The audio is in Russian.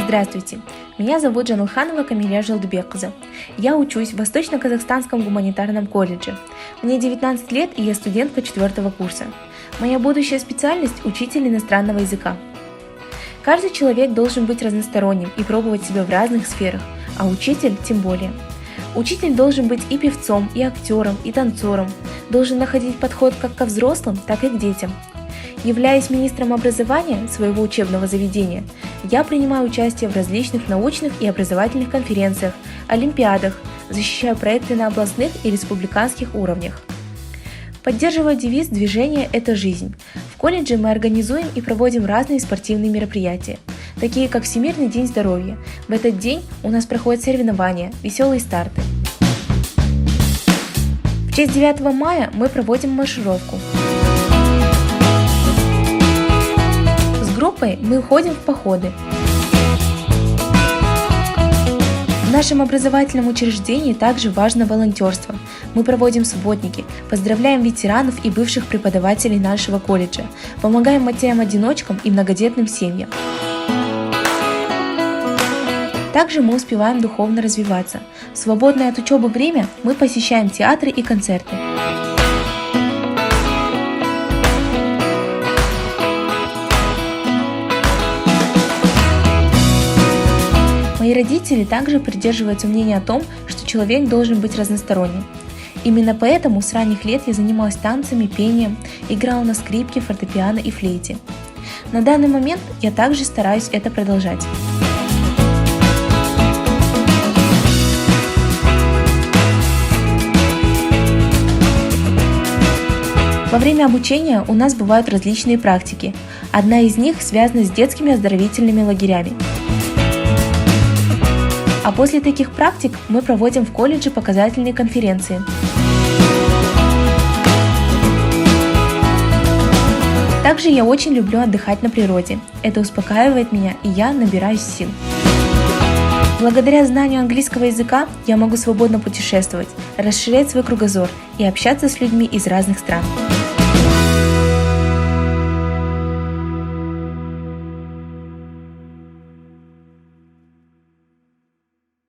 Здравствуйте, меня зовут Жанылханова Камиля Жалдыбекқызы. Я учусь в Восточно-Казахстанском гуманитарном колледже. Мне 19 лет, и я студентка 4 курса. Моя будущая специальность – учитель иностранного языка. Каждый человек должен быть разносторонним и пробовать себя в разных сферах, а учитель тем более. Учитель должен быть и певцом, и актером, и танцором, должен находить подход как ко взрослым, так и к детям. Являясь министром образования своего учебного заведения, я принимаю участие в различных научных и образовательных конференциях, олимпиадах, защищаю проекты на областных и республиканских уровнях. Поддерживаю девиз «Движение – это жизнь». В колледже мы организуем и проводим разные спортивные мероприятия, такие как Всемирный день здоровья. В этот день у нас проходят соревнования, веселые старты. В честь 9 мая мы проводим маршировку. С группой мы уходим в походы. В нашем образовательном учреждении также важно волонтерство. Мы проводим субботники, поздравляем ветеранов и бывших преподавателей нашего колледжа, помогаем матерям-одиночкам и многодетным семьям. Также мы успеваем духовно развиваться. В свободное от учебы время мы посещаем театры и концерты. Мои родители также придерживаются мнения о том, что человек должен быть разносторонним. Именно поэтому с ранних лет я занималась танцами, пением, играла на скрипке, фортепиано и флейте. На данный момент я также стараюсь это продолжать. Во время обучения у нас бывают различные практики. Одна из них связана с детскими оздоровительными лагерями. А после таких практик мы проводим в колледже показательные конференции. Также я очень люблю отдыхать на природе. Это успокаивает меня, и я набираюсь сил. Благодаря знанию английского языка я могу свободно путешествовать, расширять свой кругозор и общаться с людьми из разных стран.